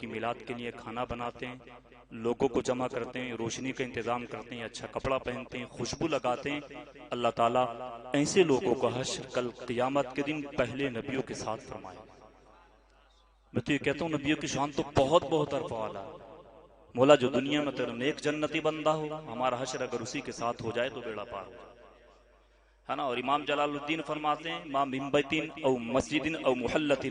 کی میلاد کے لیے کھانا بناتے ہیں، لوگوں کو جمع کرتے ہیں، روشنی کا انتظام کرتے ہیں، اچھا کپڑا پہنتے ہیں، خوشبو لگاتے ہیں، اللہ تعالیٰ ایسے لوگوں کو حشر کل قیامت کے دن پہلے نبیوں کے ساتھ فرمائے۔ میں تو یہ کہتا ہوں نبیوں کی شان تو بہت بہت عرف والا ہے۔ مولا جو دنیا میں تیرا نیک جنتی بندہ ہو، ہمارا حشر اگر اسی کے ساتھ ہو جائے تو بیڑا پار ہو جائے، ہے نا۔ اور امام جلال الدین فرماتے ہیں ما من بیت او مسجد او محلۃ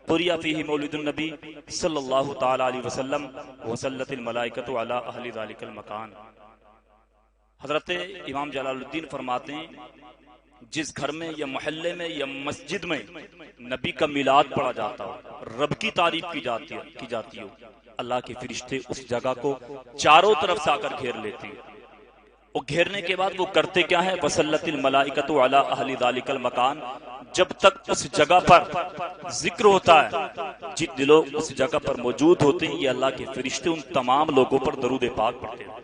قرئ فیہ مولد النبی صلی اللہ تعالی علیہ وسلم وصلت الملائکۃ علی اہل ذلک المکان۔ حضرت امام جلال الدین فرماتے ہیں جس گھر میں یا محلے میں یا مسجد میں نبی کا میلاد پڑھا جاتا ہو، رب کی تعریف کی جاتی ہو، اللہ کے فرشتے اس جگہ کو چاروں طرف سے آ کر گھیر لیتے ہیں۔ اور گھیرنے کے بعد وہ کرتے کیا ہے؟ وصلت الملائکۃ علی اہل ذلک المکان۔ جب تک اس جگہ پر ذکر ہوتا ہے، جتنے لوگ اس جگہ پر موجود ہوتے ہیں، یہ اللہ کے فرشتے ان تمام لوگوں پر درود پاک پڑھتے ہیں۔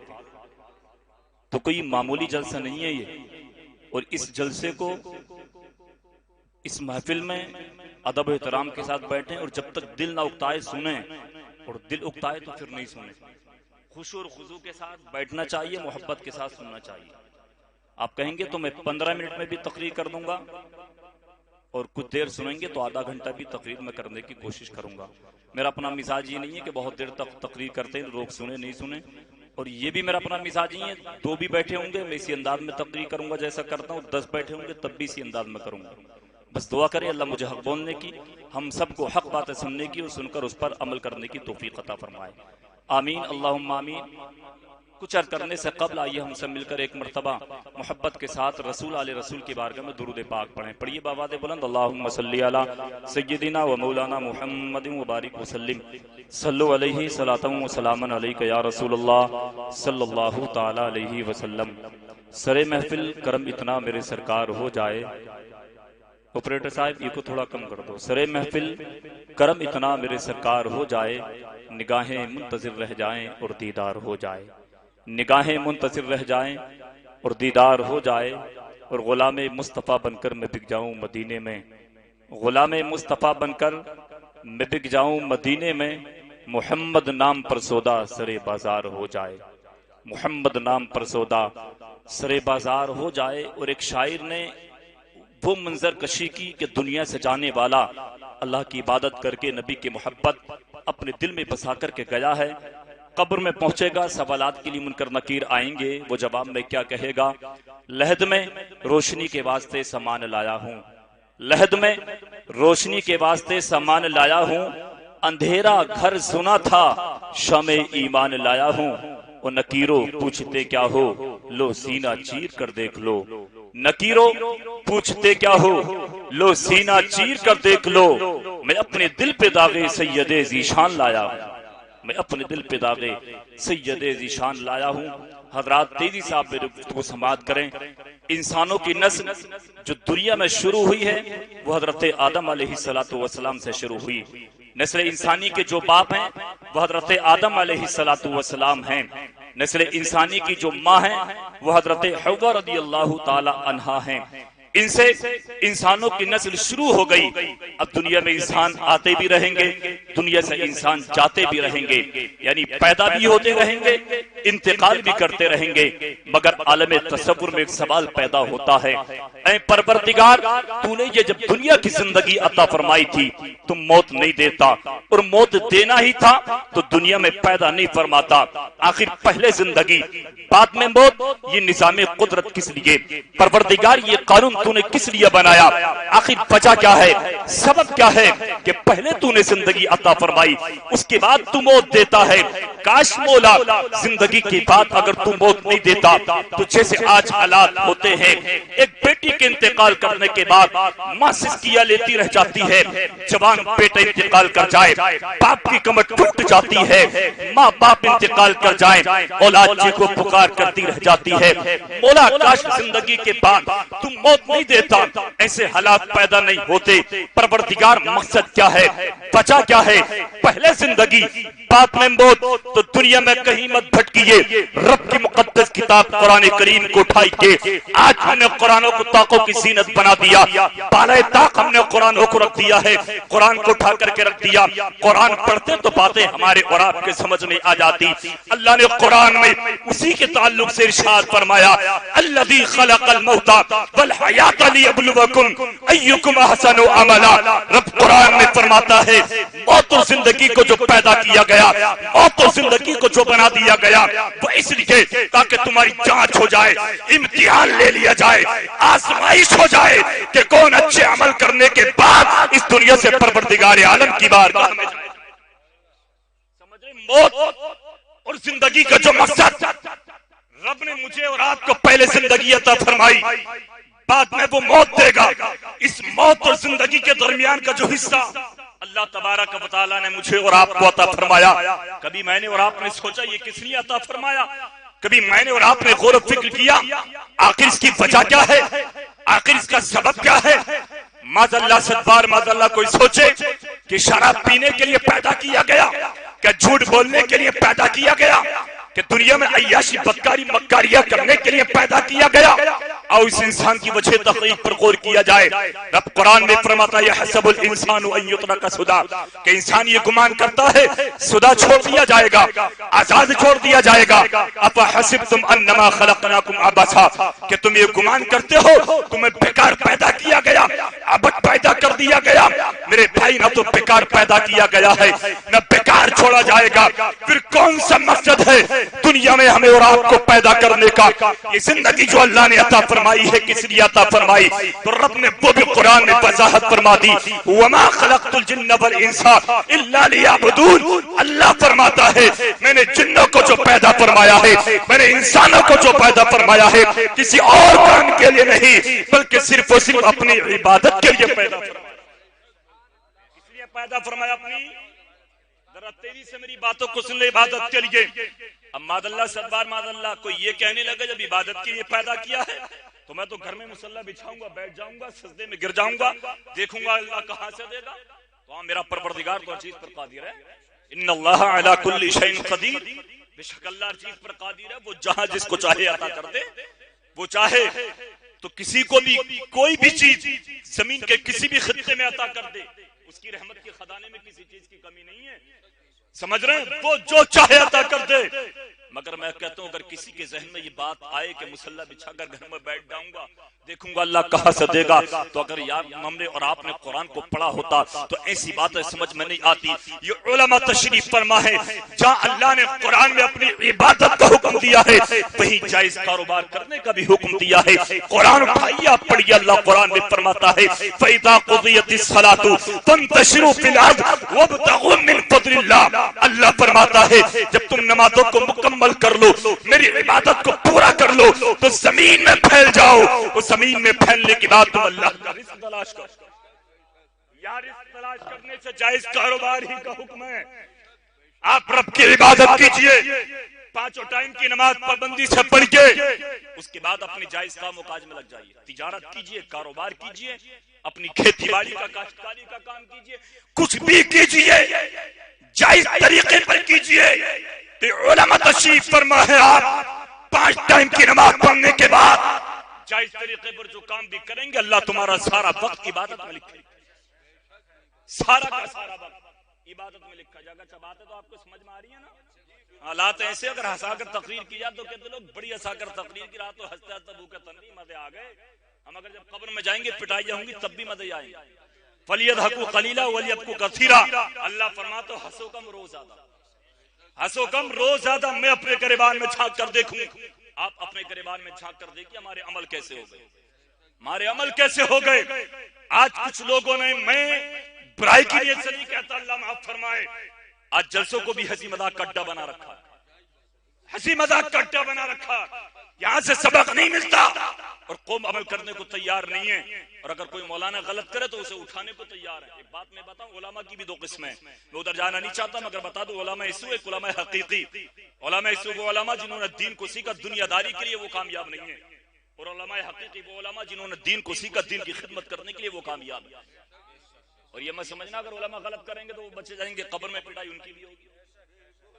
تو کوئی معمولی جلسہ نہیں ہے یہ، اور اس جلسے کو اس محفل میں ادب و احترام کے ساتھ بیٹھیں، اور جب تک دل نہ اکتائے سنیں، اور دل اکتائے تو پھر نہیں سنیں۔ خوشو اور خضوع کے ساتھ بیٹھنا چاہیے، محبت کے ساتھ سننا چاہیے۔ آپ کہیں گے تو میں 15 منٹ میں بھی تقریر کر دوں گا، اور کچھ دیر سنیں گے تو آدھا گھنٹہ بھی تقریر میں کرنے کی کوشش کروں گا۔ میرا اپنا مزاج یہ نہیں ہے کہ بہت دیر تک تقریر کرتے ہیں لوگ سنیں نہیں سنیں، اور یہ بھی میرا اپنا مزاج نہیں ہے 2 بھی بیٹھے ہوں گے میں اسی انداز میں تقریر کروں گا جیسا کرتا ہوں، 10 بیٹھے ہوں گے تب بھی اسی انداز میں کروں گا۔ بس دعا کریں اللہ مجھے حق بولنے کی، ہم سب کو حق باتیں سننے کی اور سن کر اس پر عمل کرنے کی توفیق عطا فرمائے، آمین اللہم آمین۔ کچھ عرض کرنے سے قبل آئیے ہم سب مل کر ایک مرتبہ محبت کے ساتھ رسول علیہ رسول کی بارگاہ میں درود پاک پڑھیں۔ پڑھیے بآواز بلند، اللہم صلی علی سیدنا و مولانا محمد وبارک وسلم، صلو علیہ صلاۃ و سلاما علیک یا رسول اللہ صلی اللہ تعالی علیہ وسلم۔ سر محفل کرم اتنا میرے سرکار ہو جائے، آپریٹر صاحب یہ کو تھوڑا کم کر دو، سر محفل کرم اتنا میرے سرکار ہو جائے، نگاہیں منتظر رہ جائیں اور دیدار ہو جائے، نگاہیں منتظر رہ جائیں اور دیدار ہو جائے، اور غلام مصطفیٰ بن کر میں بک جاؤں مدینے میں، غلام مصطفیٰ بن کر میں بک جاؤں مدینے میں، محمد نام پر سودا سرے بازار ہو جائے، محمد نام پر سودا سرے بازار ہو جائے۔ اور ایک شاعر نے وہ منظر کشی کی کہ دنیا سے جانے والا اللہ کی عبادت کر کے نبی کی محبت اپنے دل میں بسا کر کے گیا ہے، قبر میں پہنچے گا، سوالات کے لیے منکر نکیر آئیں گے، وہ جواب میں کیا کہے گا؟ لحد میں روشنی کے واسطے سامان لایا ہوں، لحد میں روشنی کے واسطے سامان لایا ہوں، اندھیرا گھر سنا تھا شمع ایمان لایا ہوں، اور نکیرو پوچھتے کیا ہو لو سینہ چیر کر دیکھ لو، نکیرو پوچھتے کیا ہو لو سینہ چیر کر دیکھ لو، میں اپنے دل پہ داغے سید ذیشان لایا ہوں، میں اپنے دل پہ داغے سید ذیشان لایا ہوں۔ حضرات تیزی سے آپ میرے گفتگو سماعت کریں۔ انسانوں کی نسل جو دنیا میں شروع ہوئی ہے وہ حضرت آدم علیہ السلام سے شروع ہوئی، نسل انسانی کے جو باپ ہیں وہ حضرت آدم علیہ السلام ہیں، نسل انسانی کی جو ماں ہیں وہ حضرت حوا رضی اللہ تعالی عنہا ہیں، ان سے انسانوں کی نسل شروع ہو گئی۔ اب دنیا میں انسان آتے بھی رہیں گے، دنیا سے انسان جاتے بھی رہیں گے، یعنی پیدا بھی ہوتے رہیں گے، انتقال بھی کرتے رہیں گے، مگر عالم تصور میں ایک سوال پیدا ہوتا ہے، اے پروردگار تو نے یہ جب دنیا کی زندگی عطا فرمائی تھی تم موت نہیں دیتا، اور موت دینا ہی تھا تو دنیا میں پیدا نہیں فرماتا، آخر پہلے زندگی بعد میں موت، یہ نظام قدرت کس لیے؟ پروردگار یہ قانون تو نے کس لیے بنایا؟ آخر وجہ کیا ہے، سبب کیا ہے کہ پہلے تو نے زندگی عطا فرمائی اس کے بعد تو موت دیتا ہے؟ کاش مولا زندگی کے بعد اگر تو موت نہیں دیتا تو جیسے آج حالات ہوتے ہیں، ایک بیٹی کے انتقال کرنے کے بعد ماں سسکیاں لیتی رہ جاتی ہے، جوان بیٹا انتقال کر جائے باپ کی کمر ٹوٹ جاتی ہے، ماں باپ انتقال کر جائیں اولاد جی کو پکار کرتی رہ جاتی ہے، مولا کاش زندگی کے بعد تم موت نہیں دیتا، ایسے حالات پیدا نہیں ہوتے۔ پروردگار مقصد کیا ہے، وجہ کیا ہے؟ پہلے زندگی بعد میں موت، تو دنیا میں کہیں مت بھٹکیے، رب کی مقدس کتاب قرآن کریم کو اٹھائی کے آج ہم نے قرآنوں کو طاقوں کی زینت بنا دیا، بالائے طاق ہم نے قرآنوں کو رکھ دیا ہے، قرآن کو اٹھا کر کے رکھ دیا۔ قرآن پڑھتے تو باتیں ہمارے اور آپ کے سمجھ میں آ جاتی۔ اللہ نے قرآن میں اسی کے تعلق سے ارشاد فرمایا، الذی خلق الموت والحیات لیبلوکم ایکم احسن عملا۔ رب قرآن میں فرماتا ہے موت اور زندگی کو جو پیدا کیا گیا، موت اور زندگی کو جو بنا دیا گیا، وہ اس لیے تاکہ تمہاری جانچ ہو جائے، امتحان لے لیا جائے، آزمائش ہو جائے کہ کون اچھے عمل کرنے کے بعد اس دنیا سے پروردگار عالم کی بارگاہ میں جائے۔ سمجھ رہے؟ موت اور زندگی کا جو مقصد رب نے مجھے اور آپ کو پہلے زندگی عطا فرمائی، بعد میں وہ موت دے گا۔ اس موت اور زندگی کے درمیان کا جو حصہ اللہ تبارک و تعالیٰ نے مجھے اور آپ کو عطا فرمایا، کبھی میں نے اور آپ نے سوچا یہ کس لیے عطا فرمایا؟ کبھی میں نے اور آپ نے غور و فکر کیا آخر اس کی وجہ کیا ہے، آخر اس کا سبب کیا ہے؟ معاذ اللہ ستبار معاذ اللہ کوئی سوچے کہ شراب پینے کے لیے پیدا کیا گیا، کہ جھوٹ بولنے کے لیے پیدا کیا گیا، کہ دنیا میں عیاشی بدکاری مکاریاں کرنے کے لیے پیدا کیا گیا، اور اس انسان کی وجہ تحقیق پر غور کیا جائے۔ رب قرآن میں فرماتا ہے یحسب الانسان ان یترک سدی، کہ انسان یہ گمان کرتا ہے سدا چھوڑ دیا جائے گا، آزاد چھوڑ دیا جائے گا۔ افحسبتم انما خلقناکم عبثا، کہ تم یہ گمان کرتے ہو تمہیں بیکار پیدا کیا گیا، عبث پیدا کر دیا گیا۔ میرے بھائی نہ تو بیکار پیدا کیا گیا ہے نہ بیکار چھوڑا جائے گا، پھر کون سا مقصد ہے دنیا میں ہمیں اور آپ کو پیدا کرنے کا؟ یہ زندگی جو اللہ نے عطا فرمائی ہے کس لیے عطا فرمائی؟ تو رب نے وہ بھی قرآن میں وضاحت فرما دی، وما خلقت الجن والانس الا لیعبدون۔ اللہ فرماتا ہے میں نے جنوں کو جو پیدا فرمایا ہے، میں نے انسانوں کو جو پیدا فرمایا ہے، کسی اور کام کے لیے نہیں بلکہ صرف اور صرف اپنی عبادت کے لیے پیدا فرمایا۔ اس لیے پیدا فرمایا اپنی، ذرا تیزی سے میری باتوں کو سن لے، عبادت کے لیے۔ اب ماد اللہ ستبار ماد اللہ کوئی یہ کہنے لگا جب عبادت کے لیے پیدا کیا ہے تو میں تو گھر میں مصلی بچھاؤں گا، بیٹھ جاؤں گا، سجدے میں گر جاؤں گا، دیکھوں گا اللہ کہاں سے دے گا۔ تو ہاں میرا پروردگار تو ہر چیز پر قادر ہے، ان اللہ علی کل شیء قدیر، بے شک اللہ ہر چیز پر قادر ہے۔ وہ جہاں جس کو چاہے عطا کر دے، وہ چاہے تو کسی کو بھی کوئی بھی چیز زمین کے کسی بھی خطے میں عطا کر دے، اس کی رحمت کے خزانے میں کسی چیز کی کمی نہیں ہے۔ سمجھ رہے ہیں؟ وہ جو چاہے عطا کر دے۔ مگر میں کہتا ہوں اگر کسی کے ذہن میں یہ بات آئے کہ مصلی بچھا کر گھر میں بیٹھ جاؤں گا، دیکھوں گا اللہ کہاں سے دے گا، تو اگر یار ہم نے اور آپ نے قرآن کو پڑھا ہوتا تو ایسی باتیں سمجھ میں نہیں آتی۔ یہ علماء تشریف فرما ہے جہاں اللہ نے قرآن میں اپنی عبادت کا حکم دیا ہے وہیں جائز کاروبار کرنے کا بھی حکم دیا ہے۔ قرآن اٹھائیے آپ پڑھیے، اللہ قرآن میں فرماتا ہے فَإِذَا قُضِيَتِ الصَّلَاةُ فَانتَشِرُوا فِي الْأَرْضِ وَابْتَغُوا مِن فَضْلِ اللَّهِ۔ اللہ فرماتا ہے جب تم نمازوں کو مکمل کر لو، میری عبادت کو پورا کر لو تو زمین میں پھیل جاؤ، وہ زمین میں پھیلنے کے بعد تم اللہ کا رزق تلاش کرو۔ یا رزق تلاش کرنے سے جائز کاروبار ہی کا حکم ہے۔ آپ رب کی عبادت کیجئے، پانچوں ٹائم کی نماز پابندی سے پڑھ کے اس کے بعد اپنی جائز کام و کاج میں لگ جائیے، تجارت کیجئے، کاروبار کیجئے، اپنی کھیتی باڑی کا کاشتکاری کا کام کیجئے، کچھ بھی کیجئے جائز طریقے پر کیجئے۔ علماء تشریف فرما ہے آپ 5 ٹائم کی نماز پڑھنے کے بعد جائز طریقے پر جو کام بھی کریں گے اللہ تمہارا سارا وقت عبادت میں لکھے گا، سارا کا سارا وقت عبادت میں لکھا جائے گا۔ اچھا بات ہے تو آپ کو سمجھ میں آ رہی ہے نا؟ حالات ایسے اگر ہنسا کر تقریر کی جائے تو کہتے لوگ بڑی ہنسا کر تقریر کی رات تو ہنستے ہنستے بھوکے تنری مزے آ گئے، ہم اگر جب قبر میں جائیں گے پٹائی ہوں گی تب بھی مزے آئیں گے۔ فَلْيَضْحَكُوا قَلِيلًا وَلْيَبْكُوا كَثِيرًا، اللہ فرماتا ہے ہنسو کم رو زیادہ، ہنسو کم رو زیادہ۔ میں اپنے گریبان میں جھانک کر دیکھوں، آپ اپنے گریبان میں جھانک کر دیکھیے ہمارے عمل کیسے ہو گئے، ہمارے عمل کیسے ہو گئے۔ آج کچھ لوگوں نے، میں برائی کی نیت سے نہیں کہتا اللہ معاف فرمائے، آج جلسوں کو بھی ہنسی مذاق کا اڈا بنا رکھا، ہنسی مذاق کا اڈا بنا رکھا، یہاں سے سبق نہیں ملتا اور قوم عمل کرنے کو تیار نہیں ہے، اور اگر کوئی مولانا غلط کرے تو اسے اٹھانے کو تیار ہے۔ ایک بات میں بتاؤں، علماء کی بھی 2 قسمیں، میں ادھر جانا نہیں چاہتا مگر بتا دوں، علماء اسو ایک علماء حقیقی۔ علماء اسو وہ علماء جنہوں نے دین کو سیکھا دنیا داری کے لیے وہ کامیاب نہیں ہے، اور علماء حقیقی وہ علماء جنہوں نے دین کو سیکھا دین کی خدمت کرنے کے لیے وہ کامیاب ہے۔ اور یہ میں سمجھنا اگر علماء غلط کریں گے تو وہ بچے جائیں گے، قبر میں پٹائی ان کی بھی ہوگی۔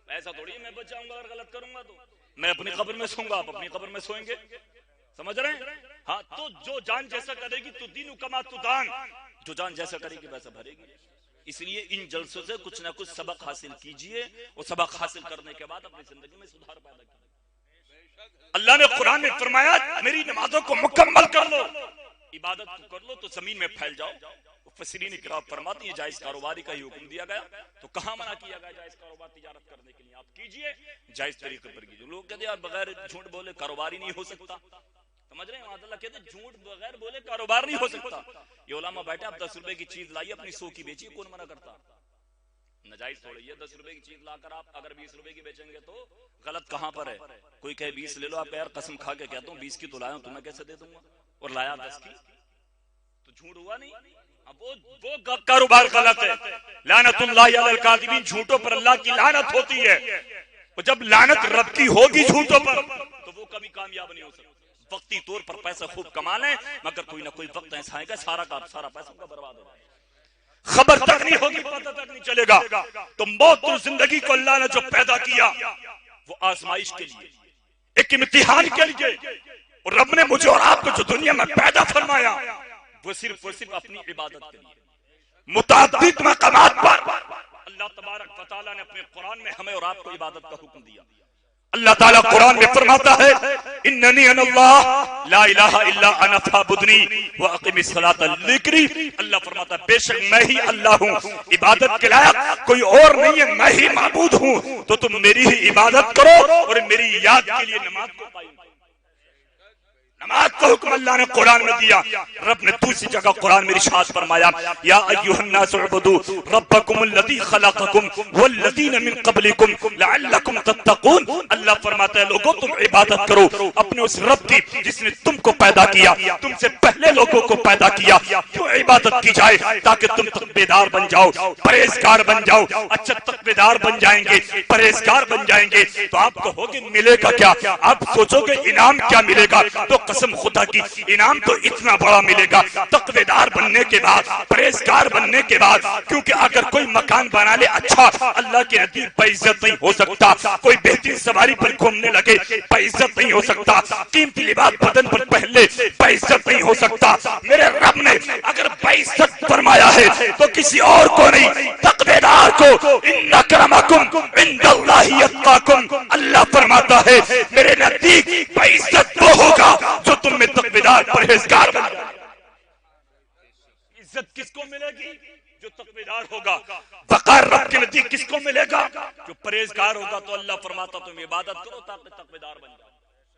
ایسا تھوڑی ہے میں بچ جاؤں گا اگر غلط کروں گا تو میں اپنی قبر میں سوں گا، آپ اپنی قبر میں سوئیں گے، سمجھ رہے ہیں؟ ہاں تو جو جان جیسا کرے گی تو دین کما تو دان، جو جان جیسا کرے گی ویسا بھرے گی۔ اس لیے ان جلسوں سے کچھ نہ کچھ سبق حاصل کیجئے، اور سبق حاصل کرنے کے بعد اپنی زندگی میں سدھار پیدا کیجئے۔ اللہ نے قرآن میں فرمایا میری نمازوں کو مکمل کر لو، عبادت کو کر لو تو زمین میں پھیل جاؤ۔ مفسرین کرام فرماتی ہیں جائز کاروباری کا ہی حکم دیا گیا، تو کہاں منع کیا گیا جائز کاروبار تجارت کرنے کے لیے؟ آپ کیجئے جائز طریقے پر کیجئے۔ لوگ کہتے ہیں یار بغیر جھوٹ بولے کاروبار ہی نہیں ہو سکتا، سمجھ رہے ہیں؟ اللہ کہتے ہیں جھوٹ بغیر بولے کاروبار نہیں ہو سکتا۔ یہ علماء بیٹھے آپ 10 روپے کی چیز لائیے اپنی 100 کی بیچیے، کون منع کرتا؟ نجائز تھوڑی ہے 10 روپے کی چیز لا کر آپ اگر 20 روپے کی بیچیں گے تو غلط کہاں پر ہے؟ کوئی کہے 20 لے لو، آپ یار قسم کھا کے کہتا ہوں 20 کی تو لایا ہوں، تمہیں کیسے دے دوں گا، اور لایا 10 کی، تو جھوٹ ہوا نہیں؟ اب وہ کاروبار غلط ہے۔ لعنت اللہ علی الکاذبین، جھوٹوں پر اللہ کی لعنت ہوتی ہے، اور جب لعنت رب کی ہوگی جھوٹوں پر تو وہ کبھی کامیاب نہیں ہو سکتا۔ وقتی طور پر پیسہ خوب کما لیں، مگر کوئی نہ کوئی وقت ایسا آئے گا سارا پیسہ کا برباد ہو جائے گا، خبر تک نہیں ہوگی، پتہ تک نہیں چلے گا۔ تو موت اور زندگی کو اللہ نے جو پیدا کیا وہ آزمائش کے لیے، ایک امتحان کے لیے، اور رب نے مجھے اور آپ کو جو دنیا میں پیدا فرمایا وہ صرف اپنی عبادت کے لیے۔ متعدد مقامات پر اللہ تبارک و تعالیٰ نے اپنے قرآن میں ہمیں اور آپ کو عبادت کا حکم دیا۔ اللہ تعالیٰ قرآن میں فرماتا ہے اننی انا اللہ لا الہ الا انا فاعبدنی واقم الصلاۃ لذکری۔ اللہ فرماتا ہے بے شک میں ہی اللہ ہوں، عبادت کے لائق کوئی اور نہیں ہے، میں ہی معبود ہوں، تو تم میری ہی عبادت کرو اور میری یاد کے لیے نماز کو قائم کرو۔ نماز کا حکم اللہ نے قرآن میں دیا۔ رب نے دوسری جگہ قرآن میں ارشاد فرمایا یا ایھا الناس اعبدوا ربکم الذی خلقکم والذین من قبلکم لعلکم تتقون۔ اللہ فرماتا ہے لوگوں تم عبادت کرو اپنے اس رب کی جس نے تم کو پیدا کیا، تم سے پہلے لوگوں کو پیدا کیا۔ کیوں عبادت کی جائے؟ تاکہ تم تقویدار بن جاؤ، پرہیزگار بن جاؤ۔ اچھا تقویدار بن جائیں گے، پرہیزگار بن جائیں گے تو آپ کہو گے ملے گا کیا؟ آپ سوچو گے انعام کیا ملے گا؟ تو قسم خدا کی انعام تو اتنا بڑا ملے گا تقویدار بننے کے بعد، پرہیزگار بننے کے بعد۔ کیونکہ اگر کوئی مکان بنا لے اچھا، اللہ کے نزدیک بعزت نہیں ہو سکتا۔ کوئی بہترین سواری پر گھومنے لگے بعزت نہیں ہو سکتا۔ قیمتی لباس بدن پر پہن لے بعزت نہیں ہو سکتا۔ میرے رب نے اگر بعزت فرمایا ہے تو کسی اور کو نہیں، تقویدار کو۔ ان اکرمکم عند اللہ اتقاکم، اللہ فرماتا ہے میرے نزدیک بعزت وہ ہوگا جو تم میں تقویدار پرہیزگار بن جائے۔ عزت کس کو ملے گی؟ جو تقویدار ہوگا۔ وقار رب کے نزدیک کس کو ملے گا؟ جو پرہیزگار ہوگا۔ تو اللہ فرماتا تم عبادت کرو تاکہ تقویدار بن جاؤ۔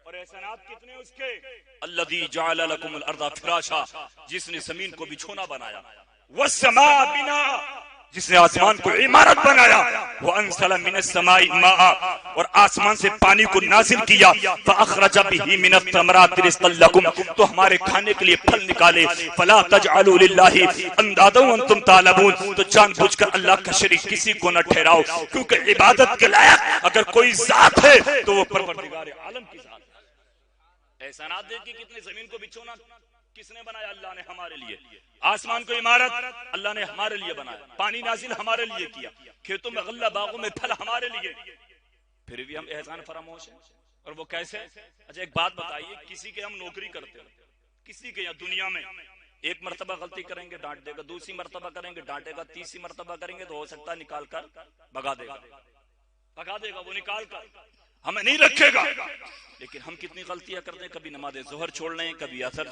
اور احسانات کتنے اس کے؟ الذی جعل لکم الارض فراشا، جس نے زمین کو بچھونا بنایا، والسماء بناء، جس نے آسمان کو عمارت بنایا، وَأَنزَلَ مِنَ السَّمَاءِ مَاءً، اور آسمان سے پانی کو نازل کیا، فَأَخْرَجَ بِهِ مِنَ الثَّمَرَاتِ رِزْقًا لَكُمْ، تو ہمارے کھانے کے لیے پھل نکالے۔ فَلَا تَجْعَلُوا لِلَّهِ أَنْدَادًا وَأَنْتُمْ تَعْلَمُونَ، تو جان بوجھ کر اللہ کا شریک کسی کو نہ ٹھہراؤ، کیونکہ عبادت کے لائق اگر کوئی ذات ہے تو وہ پروردگار عالم کی ذات ہے۔ احسانات دیکھیں کتنے، زمین کو بچھونا کس نے بنایا؟ اللہ نے ہمارے لیے۔ آسمان کو عمارت اللہ نے ہمارے لیے بنایا، پانی نازل ہمارے لیے کیا، کھیتوں میں غلہ باغوں میں پھل ہمارے لیے، پھر بھی ہم احسان فراموش ہیں۔ اور وہ کیسے؟ اچھا ایک بات بتائیے، کسی کے ہم نوکری کرتے ہیں، کسی کے یا دنیا میں ایک مرتبہ غلطی کریں گے ڈانٹ دے گا، دوسری مرتبہ کریں گے ڈانٹے گا، تیسری مرتبہ کریں گے تو ہو سکتا ہے نکال کر بھگا دے گا وہ نکال کر ہمیں نہیں رکھے گا۔ لیکن ہم کتنی غلطیاں کرتے ہیں، کبھی نماز ظہر چھوڑ رہے ہیں، کبھی اثر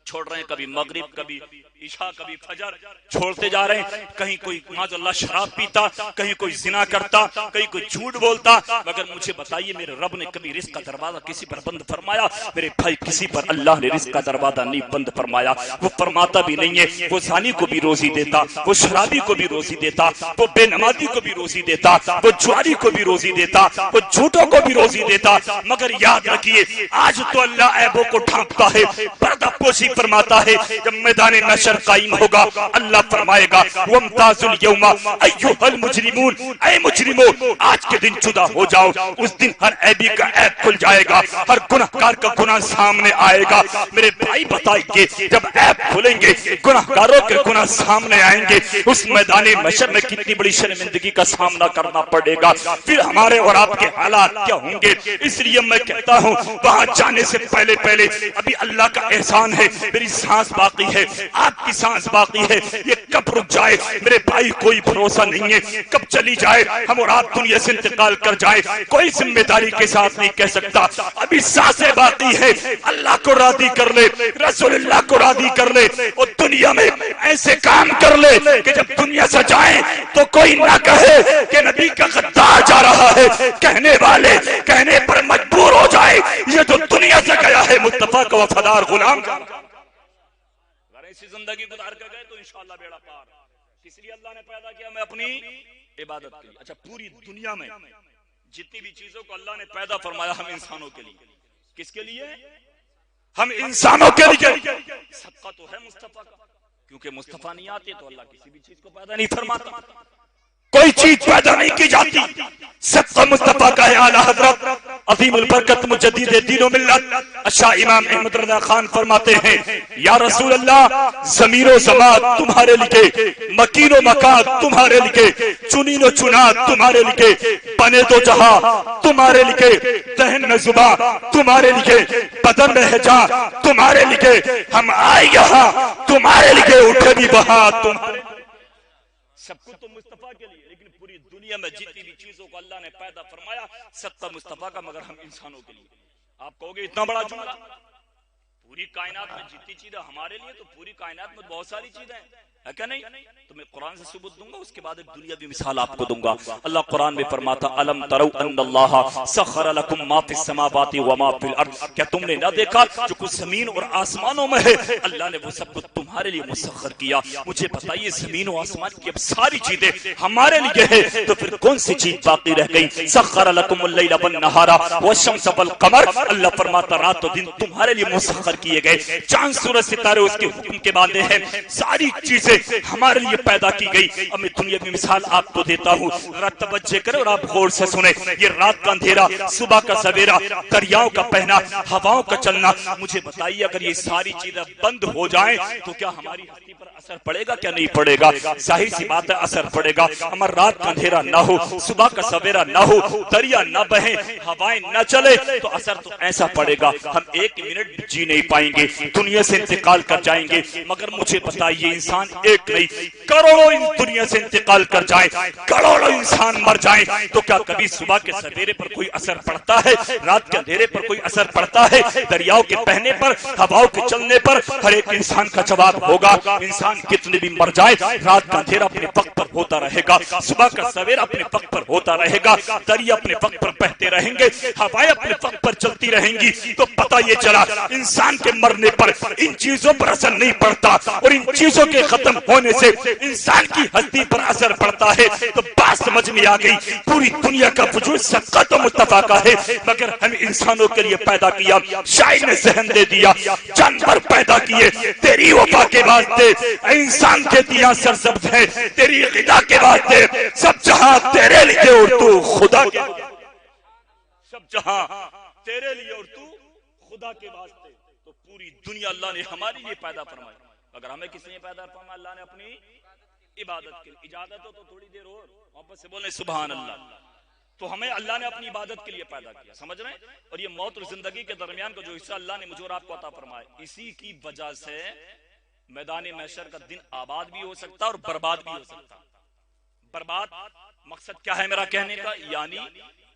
چھوڑ رہے ہیں، کبھی مغرب، کبھی عشاء، کبھی فجر چھوڑتے جا رہے ہیں۔ کہیں کوئی معاذ اللہ شراب پیتا، کہیں کوئی زنا کرتا، کہیں کوئی جھوٹ بولتا۔ مگر مجھے بتائیے میرے رب نے کبھی رزق کا دروازہ کسی پر بند فرمایا؟ میرے بھائی کسی پر اللہ نے رزق کا دروازہ نہیں بند فرمایا۔ وہ فرماتا بھی نہیں ہے، وہ زانی کو بھی روزی دیتا، وہ شرابی کو بھی روزی دیتا، وہ بے نمازی کو بھی روزی دیتا، وہ جواری کو بھی روزی دیتا، وہ جھوٹوں کو بھی روزی دیتا. مگر یاد رکھیے آج تو اللہ عیبوں کو ڈھانپتا ہے, پردہ پوشی فرماتا ہے. جب میدان محشر قائم ہوگا اللہ فرمائے گا وامتازوا اليوم ایھا المجرمون, اے مجرموں آج کے دن جدا ہو جاؤ. اس دن ہر عیبی کا عیب کھل جائے گا, ہر گنہگار کا گناہ سامنے آئے گا. میرے بھائی بتائیے جب عیب کھلیں گے, گنہگاروں کے گناہ سامنے آئیں گے, اس میدان محشر میں کتنی بڑی شرمندگی کا سامنا کرنا پڑے گا. پھر ہمارے اور آپ کے حالات کیا ہوں گے. اس لیے میں کہتا ہوں وہاں جانے سے پہلے ابھی اللہ کا احسان ہے, میری سانس باقی ہے, آپ کی سانس باقی ہے. یہ کب رک جائے میرے بھائی کوئی بھروسہ نہیں ہے, کب چلی جائے ہم اور آپ دنیا سے انتقال کر جائے کوئی ذمہ داری کے ساتھ نہیں کہہ سکتا. ابھی سانسیں باقی ہے, اللہ کو راضی کر لے, رسول اللہ کو راضی کر لے, اور دنیا میں ایسے کام کر لے کہ جب دنیا سے جائیں تو کوئی نہ کہے کہ نبی کا غدار جا رہا ہے, کہنے والے کہنے پر مجبور ہو جائے یہ تو دنیا سے گیا ہے مصطفیٰ کا وفادار غلام. اگر ایسی زندگی گزار کر گئے تو انشاءاللہ بیڑا پار. اس لیے اللہ نے پیدا کیا میں اپنی عبادت کے لیے. اچھا پوری دنیا میں جتنی بھی چیزوں کو اللہ نے پیدا فرمایا ہم انسانوں کے لیے, کس کے لیے؟ ہم انسانوں کے لیے. صدقہ تو ہے مصطفیٰ کا, کیونکہ مصطفیٰ نہیں آتے تو اللہ کسی بھی چیز کو پیدا نہیں فرماتا, کوئی چیز پیدا نہیں کی جاتی. صدقہ مصطفیٰ کا ہے. اعلیٰ حضرت عظیم البرکت مجدد دین و ملت شاہ امام احمد رضا خان فرماتے ہیں یا رسول اللہ ضمیر و ضماد تمہارے لیے, مکین و مکان تمہارے لیے, چنین و چنات تمہارے لیے, بنے دو جہاں تمہارے لیے, دہن میں زباں تمہارے لیے, بدن میں حجا تمہارے لیے, ہم آئے یہاں تمہارے لیے, اٹھے بھی وہاں تمہارے. سب کچھ تو مصطفیٰ کے لیے, لیکن پوری دنیا میں جتنی بھی چیزوں کو اللہ نے پیدا فرمایا صدقہ مصطفیٰ کا, مگر ہم انسانوں کے لیے. آپ کہو گے اتنا بڑا جملہ, پوری کائنات میں جتنی چیزیں ہمارے لیے تو پوری کائنات میں بہت ساری چیزیں ہیں, ہے کہ نہیں؟ تو میں قرآن سے ثبوت دوں گا, اس کے بعد ایک دنیاوی مثال آپ کو دوں گا. اللہ قرآن میں فرماتا الم ترو ان اللہ سخر لکم ما فی السماوات و ما فی الارض, کیا تم نے نہ دیکھا جو کچھ زمین اور آسمانوں میں ہے اللہ نے وہ سب کچھ تمہارے لیے مسخر کیا. مجھے بتائیے زمین و آسمان کی اب ساری چیزیں ہمارے لیے ہے تو پھر کون سی چیز باقی رہ گئی؟ سخر لکم اللیل والنہار والشمس والقمر, اللہ فرماتا رات و دن تمہارے لیے مسخر کیے گئے, چاند سورج ستارے اس کے حکم کے باندھے ہیں, ساری چیزیں ہمارے لیے پیدا کی گئی. اب میں دنیا کی مثال آپ کو دیتا ہوں, ذرا توجہ کریں اور آپ غور سے سنیں. یہ رات کا اندھیرا, صبح کا سویرا, دریاؤں کا بہنا, ہواؤں کا چلنا, مجھے بتائیے اگر یہ ساری چیزیں بند ہو جائیں تو کیا ہماری ہستی پر اثر پڑے گا؟ کیا نہیں پڑے گا؟ ظاہر سی بات ہے اثر پڑے گا. ہمارا رات کا اندھیرا نہ ہو, صبح کا سویرا نہ ہو, دریا نہ بہیں, ہوائیں نہ چلے تو اثر تو ایسا پڑے گا ہم ایک منٹ جی نہیں پائیں گے, دنیا سے انتقال کر جائیں گے. مگر مجھے بتائیے انسان ایک نہیں کروڑوں اس دنیا سے انتقال کر جائیں, کروڑوں انسان مر جائیں تو کیا کبھی صبح کے سویرے پر کوئی اثر پڑتا ہے؟ رات کے اندھیرے پر کوئی اثر پڑتا ہے؟ دریاؤں کے بہنے پر, ہواؤں کے چلنے پر ہر ایک انسان کا جواب ہوگا. انسان کتنے بھی مر جائے رات کا اندھیرا اپنے وقت پر ہوتا رہے گا, صبح کا سویرا اپنے وقت پر ہوتا رہے گا, دریا اپنے وقت پر بہتے رہیں گے, ہوائیں اپنے وقت پر چلتی رہیں گی. تو پتہ یہ چلا انسان کے مرنے پر ان چیزوں پر اثر نہیں پڑتا, اور ان چیزوں کے ختم ہونے سے انسان کی ہستی پر اثر پڑتا ہے. تو بات سمجھ میں آ گئی, پوری دنیا کا وجود صدقہ تو مصطفیٰ کا ہے, مگر ہم انسانوں کے لیے پیدا کیا. شاعر نے ذہن دے دیا, جانور پیدا کیے تیری وفا کے واسطے, انسان کے دیا سرسبز ہے تیری غذا کے واسطے, سب جہاں تیرے لیے اور تو خدا کے, سب جہاں تیرے لیے اور تو خدا کے واسطے. تو پوری دنیا اللہ نے ہمارے لیے پیدا فرمائی. اگر ہمیں کس نے پیدا فرمایا؟ اللہ نے اپنی عبادت کے لیے. اجازت ہو تو تھوڑی دیر اور محبت سے بولیں سبحان اللہ. تو ہمیں اللہ نے اپنی عبادت کے لیے پیدا کیا, سمجھ رہے ہیں؟ اور یہ موت اور زندگی کے درمیان کا جو حصہ اللہ نے مجھے اور آپ کو عطا فرمایا, اسی کی وجہ سے میدان محشر کا دن آباد بھی ہو سکتا اور برباد بھی ہو سکتا. برباد مقصد کیا ہے میرا کہنے کا؟ یعنی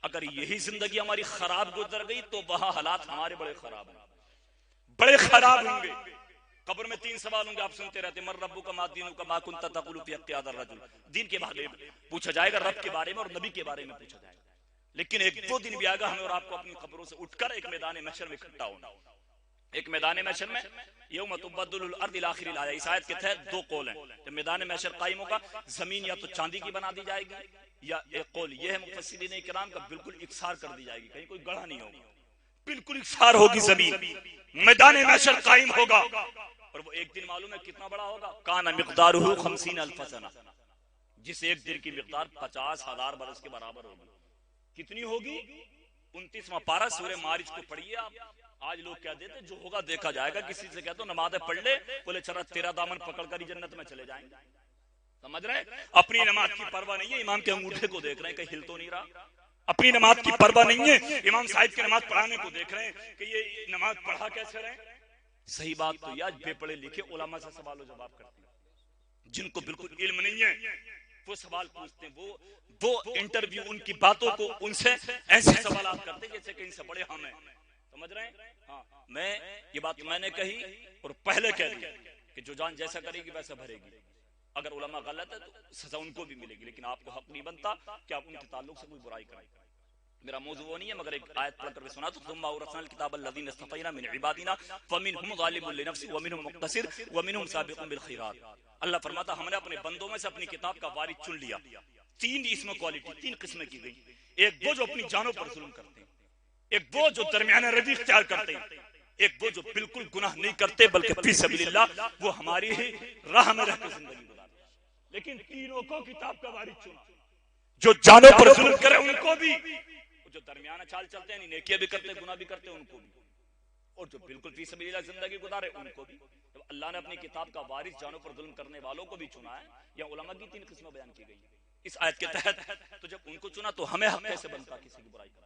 اگر یہی زندگی ہماری خراب گزر گئی تو وہاں حالات ہمارے بڑے خراب ہیں, بڑے خراب ہوں گے. قبر میں 3 سوال ہوں گے, آپ سنتے رہتے, من ربک ما دینک ما کنت تقول فی حق هذا الرجل. دین کے بارے میں پوچھا جائے گا, رب کے بارے میں اور نبی کے بارے میں پوچھا جائے گا. لیکن ایک وہ دن بھی آئے گا ہمیں اور آپ کو اپنی قبروں سے اٹھ کر ایک میدان محشر میں اکٹھا ہونا. ایک میدان محشر میں یوم تبدل الارض الى آخر الآیہ, اس آیت کے تحت 2 قول ہیں. جب میدان محشر قائم ہوگا زمین یا تو چاندی کی بنا دی جائے گی یا ایک قول یہ ہے مفسرین کرام کا بالکل اکسار کر دی جائے گی، کہیں کوئی گڑھا نہیں ہوگا، بالکل اکسار ہوگی زمین، میدان محشر قائم ہوگا، اور وہ ایک دن معلوم ہے کتنا بڑا ہوگا، کان مقدارہ 50,000 سنہ، جس ایک دن کی مقدار 50,000 برس کے برابر ہوگی۔ کتنی ہوگی؟ 29واں پارہ سورہ معارج کو پڑھیے آپ۔ آج لوگ کہہ دیتے جو ہوگا دیکھا جائے گا، کسی سے کہتے نمازیں پڑھ لے، بولے چرا تیرا دامن پکڑ کر ہی جنت میں چلے جائیں گے، سمجھ رہے ہیں؟ اپنی نماز کی پرواہ نہیں ہے، امام کے انگوٹھے کو دیکھ رہے ہیں کہ ہل تو نہیں رہا، اپنی نماز کی پرواہ نہیں ہے، امام صاحب کی نماز پڑھانے کو دیکھ رہے ہیں کہ یہ نماز پڑھا کیسے رہے۔ صحیح بات تو یہ آج بے پڑھے لکھے علماء سے سوال و جواب کرتے ہیں، جن کو بالکل علم نہیں ہے، وہ سوال پوچھتے ہیں، وہ انٹرویو ان کی باتوں کو ان سے ایسے سوالات کرتے ہیں جیسے کہ ان سے بڑے ہم ہیں، سمجھ رہے ہیں؟ ہاں، میں یہ بات میں نے کہی اور پہلے کہہ دیا کہ جو جان جیسا کرے گی ویسا بھرے گی، اگر علماء غلط ہے تو سزا ان کو بھی ملے گی، لیکن آپ کو حق نہیں بنتا کہ آپ ان کے تعلق سے کوئی برائی کریں۔ میرا موضوع وہ نہیں ہے، مگر ایک آیت پڑھ کر سنا تو ثم اورثنا الکتاب الذین اصطفینا من عبادنا فمنهم ظالم لنفسه ومنهم مقتصد ومنهم سابق بالخیرات۔ اللہ فرماتا ہم نے اپنے بندوں میں سے اپنی کتاب کا وارث چن لیا۔ تین اس میں کوالٹی، تین قسمیں کی گئی، ایک وہ جو اپنی جانوں پر ظلم کرتے ہیں، ایک وہ جو درمیانہ روی اختیار کرتے ہیں، ایک وہ جو بالکل گناہ نہیں کرتے بلکہ فی سبیل اللہ وہ ہماری ہی راہ میں رہ کر زندگی گزارتے ہیں۔ لیکن تینوں کو کتاب کا وارث چنا، جو جانوں پر ظلم کرے ان کو بھی، جو درمیانہ چال چلتے ہیں، نیکیاں بھی کرتے ہیں گناہ بھی کرتے ہیں ان کو بھی، اور جو بالکل فی سبیل اللہ زندگی گزارے ان کو بھی۔ جب اللہ نے اپنی کتاب کا وارث جانوں پر ظلم کرنے والوں کو بھی چنا ہے، یا علماء کی تین قسمیں بیان کی گئی اس آیت کے تحت، تو جب ان کو چنا تو ہمیں حق کیسے بنتا کسی کی برائی کرنا،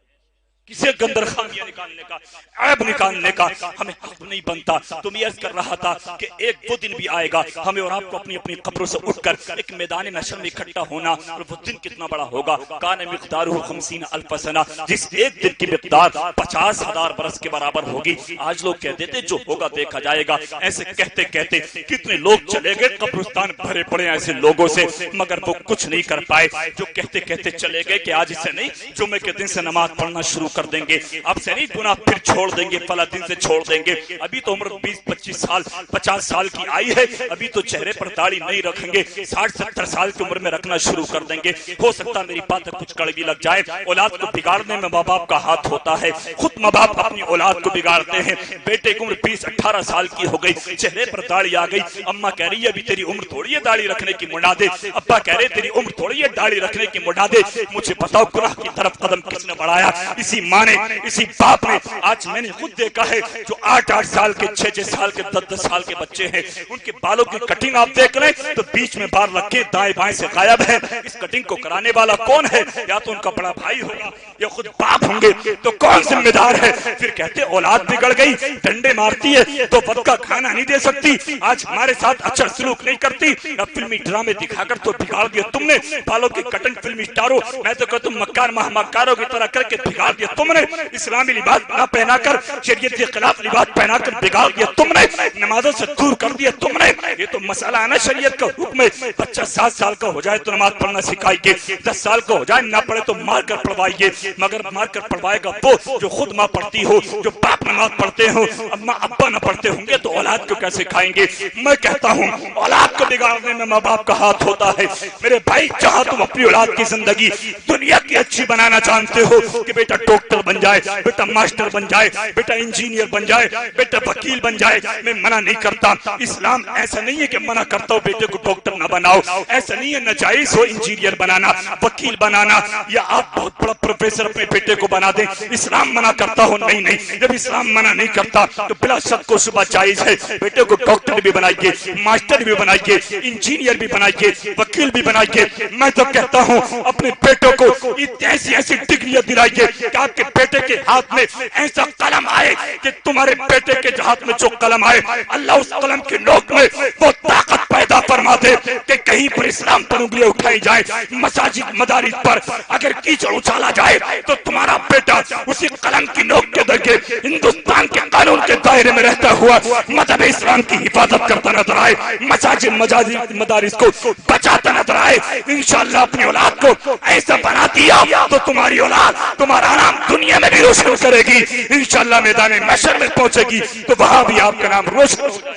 کسی کے اندر خامیاں نکالنے کا، عیب نکالنے کا ہمیں حق نہیں بنتا۔ تو میں عرض کر رہا تھا کہ ایک وہ دن بھی آئے گا ہمیں اور آپ کو اپنی اپنی قبروں سے اٹھ کر ایک میدان محشر میں اکٹھا ہونا، اور وہ دن کتنا بڑا ہوگا، کان مقدارہ 50,000 سنہ، جس ایک دن کی مقدار 50,000 برس کے برابر ہوگی۔ آج لوگ کہتے تھے جو ہوگا دیکھا جائے گا، ایسے کہتے کہتے کتنے لوگ چلے گئے، قبرستان بھرے پڑے ایسے لوگوں سے، مگر وہ کچھ نہیں کر پائے۔ جو کہتے کہتے چلے گئے کہ آج سے نہیں، جمعے کے دن سے نماز پڑھنا شروع کر دیں گے، اب سے نہیں گناہ پھر چھوڑ دیں گے، فلاں دن سے چھوڑ دیں گے، ابھی تو عمر 20-25 سال 50 سال کی آئی ہے، ابھی تو چہرے پر داڑھی نہیں رکھیں گے، 60-70 سال کی عمر میں رکھنا شروع کر دیں گے۔ ہو سکتا میری بات کچھ کڑوی لگ جائے، اولاد کو بگاڑنے میں ماں باپ کا ہاتھ ہوتا ہے، خود ماں باپ اپنی اولاد کو بگاڑتے ہیں۔ بیٹے کی عمر 20-18 سال کی ہو گئی، چہرے پر داڑھی آ گئی، اماں کہہ رہی ہے ابھی تیری عمر تھوڑی ہے داڑھی رکھنے کی، مڑا دے، ابا کہہ رہے تیری عمر تھوڑی ہے داڑھی رکھنے کی، مڑا دے۔ مجھے بتاؤ گناہ کی طرف قدم کس نے بڑھایا؟ اسی ماں نے، اسی باپ نے۔ آج میں نے خود دیکھا ہے جو 8-8 سال کے 6-6 سال کے 10-10 سال کے بچے ہیں، ان کے بالوں کی کٹنگ آپ دیکھ لیں تو بیچ میں بال رکھے دائیں بائیں سے غائب ہے۔ اس کٹنگ کو کرانے والا کون ہے؟ یا تو ان کا بڑا بھائی ہوگا یا خود باپ ہوں گے، تو کون ذمہ دار ہے؟ پھر کہتے اولاد بگڑ گئی، ڈنڈے مارتی ہے تو وقت کا کھانا نہیں دے سکتی، آج ہمارے ساتھ اچھا سلوک نہیں کرتی، اب فلمی ڈرامے دکھا کر تو بگاڑ دیا تم نے، بالوں کی کٹنگ فلمی اسٹاروں، میں تو کہتا ہوں مکار مکاروں کی طرح کر کے بگاڑ دیا تم نے، اسلامی لباس نہ پہنا کر شریعت کے خلاف لباس پہنا کر بگاڑ دیا تم نے، نمازوں سے دور کر دیا تم نے۔ یہ تو مسئلہ ہے نا، شریعت کا حکم ہے بچہ 7 سال کا ہو جائے تو نماز پڑھنا سکھائیے، 10 سال کا ہو جائے نہ پڑھے تو مار کر پڑھوائیے، مگر مار کر پڑھوائے گا وہ جو خود ماں پڑھتی ہو، جو باپ نماز پڑھتے ہو، اما ابا نہ پڑھتے ہوں گے تو اولاد کو کیسے کھائیں گے؟ میں کہتا ہوں اولاد کو بگاڑنے میں ماں باپ کا ہاتھ ہوتا ہے۔ میرے بھائی جہاں تم اپنی اولاد کی زندگی دنیا کی اچھی بنانا چاہتے ہو کہ بیٹا ڈاکٹر بن جائے، بیٹا ماسٹر بن جائے، بیٹا انجینئر بن جائے، بیٹا وکیل بن جائے، میں منع نہیں کرتا، اسلام ایسا نہیں ہے کہ منع کرتا ہو بیٹے کو ڈاکٹر نہ بناؤ، ایسا نہیں ہے ناجائز ہو انجینئر بنانا، وکیل بنانا، یا آپ بہت بڑا پروفیسر اپنے بیٹے کو بنا دیں، اسلام منع کرتا ہو؟ نہیں نہیں، جب اسلام منع نہیں کرتا تو بلا شک کو صبح جائز ہے بیٹے کو ڈاکٹر بھی بنائیے، ماسٹر بھی بنائیے، انجینئر بھی بنائیے، وکیل بھی بنائیے۔ میں تو کہتا ہوں اپنے بیٹوں کو ایسی ایسی ڈگریاں دلائیے کہ آپ کے بیٹے کے ہاتھ میں ایسا قلم آئے کہ تمہارے بیٹے کے ہاتھ میں جو قلم آئے اللہ اس قلم کی نوک میں وہ طاقت پیدا فرما دے کہ کہیں پر اسلام پر انگلیاں اٹھائی جائے، مساجد مدارس پر اگر کیچڑ اچھالا جائے تو تمہارا بیٹا اسی قلم کی نوک کے ذریعے ہندوستان کے قانون کے دائرے میں رہتا ہوا مذہب اسلام کی حفاظت کرتا نظر آئے، مساجد مدارس کو بچاتا نظر آئے۔ انشاءاللہ اپنی اولاد کو ایسا بنا دیا تو تمہاری اولاد تمہارا نام دنیا میں بھی روشن کرے گی، انشاءاللہ میدان محشر میں پہنچے گی تو وہاں بھی آپ کا نام روشن ہوگا۔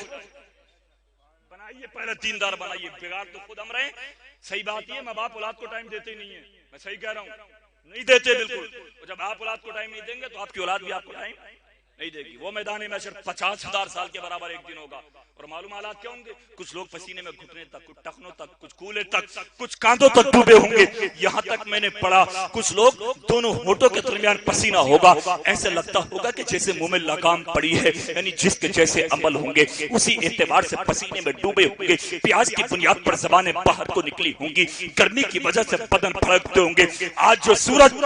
بنائیے، پہلے دیندار بنائیے، بگاڑ تو خود ہم رہے۔ صحیح بات یہ ماں باپ اولاد کو ٹائم دیتے ہی نہیں ہے، میں صحیح کہہ رہا ہوں؟ نہیں دیتے بالکل. جب آپ اولاد کو ٹائم نہیں دیں گے تو آپ کی اولاد بھی آپ کو ٹائم نہیں دے گی. وہ میدان محشر 50,000 سال کے برابر ایک دن ہوگا. اور معلوم حالات کیا ہوں گے؟ کچھ لوگ پسینے میں گھٹنے تک، کچھ ٹخنوں تک، کچھ کولے تک، کچھ کاندھوں تک ڈوبے ہوں گے. یہاں تک میں نے پڑھا کچھ لوگ دونوں ہونٹوں کے درمیان پسینہ ہوگا، ایسے لگتا ہوگا کہ جیسے منہ میں لگام پڑی ہے. یعنی جس کے جیسے عمل ہوں گے اسی اعتبار سے پسینے میں ڈوبے ہوں گے. پیاز کی بنیاد پر زبانیں باہر کو نکلی ہوں گی، گرمی کی وجہ سے بدن پھڑکتے ہوں گے. آج جو سورج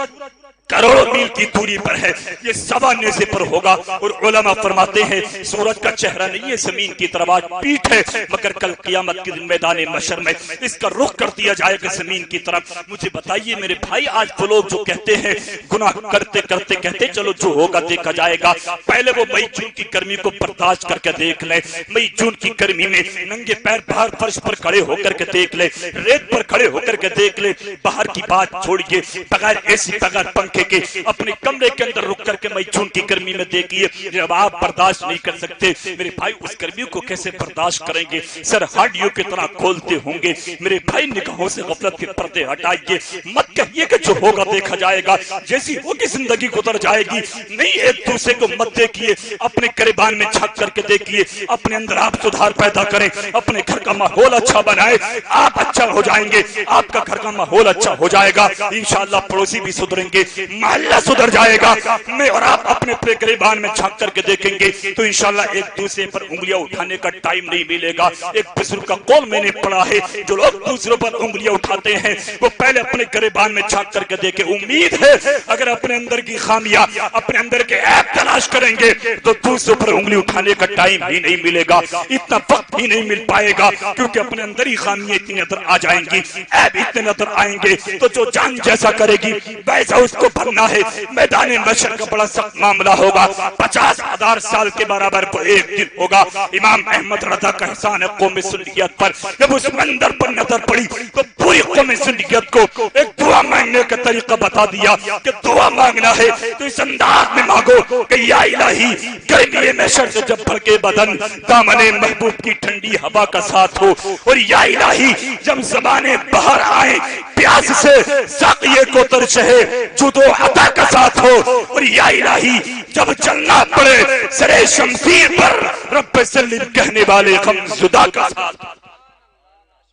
کروڑوں میل کی دوری پر ہے یہ سوا نیزے پر ہوگا. اور علماء فرماتے ہیں سورج کا چہرہ نہیں ہے زمین کی طرف آج پیٹھ ہے، مگر کل قیامت کے دن میدان محشر میں اس کا رخ کر دیا جائے گا زمین کی طرف. مجھے بتائیے میرے بھائی، آج وہ لوگ جو کہتے ہیں گناہ کرتے کرتے کہتے چلو جو ہوگا دیکھا جائے گا، پہلے وہ مئی جون کی گرمی کو برداشت کر کے دیکھ لیں. مئی جون کی گرمی میں ننگے پیر باہر فرش پر کھڑے ہو کر کے دیکھ لیں، ریت پر کھڑے ہو کر کے دیکھ لیں. باہر کی بات چھوڑیے، بغیر ایسی بغیر پنکھے کے اپنے کمرے کے اندر رک کر کے مئی جون کی گرمی میں دیکھیے. جب آپ برداشت نہیں کر سکتے میرے بھائی اس گرمی کو کیسے برداشت کریں گے؟ سر ہڈیوں کی طرح کھولتے ہوں گے. میرے بھائی نگاہوں سے غفلت کے پردے ہٹائیے، مت کہیے کہ جو ہوگا دیکھا جائے گا. جیسی ہوگی زندگی گزر جائے گی. نہیں، ایک دوسرے کو مت دیکھیے، اپنے گریبان میں جھانک کر کے دیکھیے. اپنے اندر آپ سدھار پیدا کریں، اپنے گھر کا ماحول اچھا بنائے. آپ اچھا ہو جائیں گے، آپ کا گھر کا ماحول اچھا ہو جائے گا. انشاءاللہ پڑوسی بھی سدھریں گے، محلہ سدھر جائے گا. میں اور آپ اپنے گریبان میں جھانک کر کے دیکھیں گے تو انشاءاللہ ایک دوسرے پر انگلیاں اٹھانے کا ٹائم نہیں ملے گا. ایک بزرگ کا قول میں نے پڑھا ہے، جو لوگ دوسروں پر انگلیاں اٹھاتے ہیں وہ پہلے اپنے گریبان میں جھانک کر کے دیکھیں. امید ہے اگر اپنے اندر کی خامیاں، اپنے اندر کے عیب تلاش کریں گے تو دوسروں پر انگلی اٹھانے کا ٹائم ہی نہیں ملے گا، اتنا وقت ہی نہیں مل پائے گا. کیونکہ اپنے اندر ہی خامیاں اتنی نظر آ جائیں گی، عیب اتنے نظر آئیں گے تو جو جان جیسا کرے گی ویسا اس کو بھرنا ہے. میدان محشر کا بڑا سخت معاملہ ہوگا. 50,000 سال کے برابر وہ ایک دن ہوگا. امام احمد رضا کا احسان ہے قوم سنیت پر. جب اس منظر پر نظر پڑی تو پوری قوم سنیت کو ایک دعا مانگنے کا طریقہ بتا دیا کہ دعا مانگنا ہے تو اس انداز میں مانگو کہ یا الہی گرمی محشر سے جب بھڑکے بدن دامن محبوب کی ٹھنڈی ہوا کا ساتھ ہو، اور یا الہی جب زبانیں باہر آئیں پیاس سے ساقیے کو ترشہے جدو عطا کا ساتھ ہو، اور یا الہی جب چلنا پڑے سرے شمشیر پر رب سلم کہنے والے غم زدہ کا ساتھ.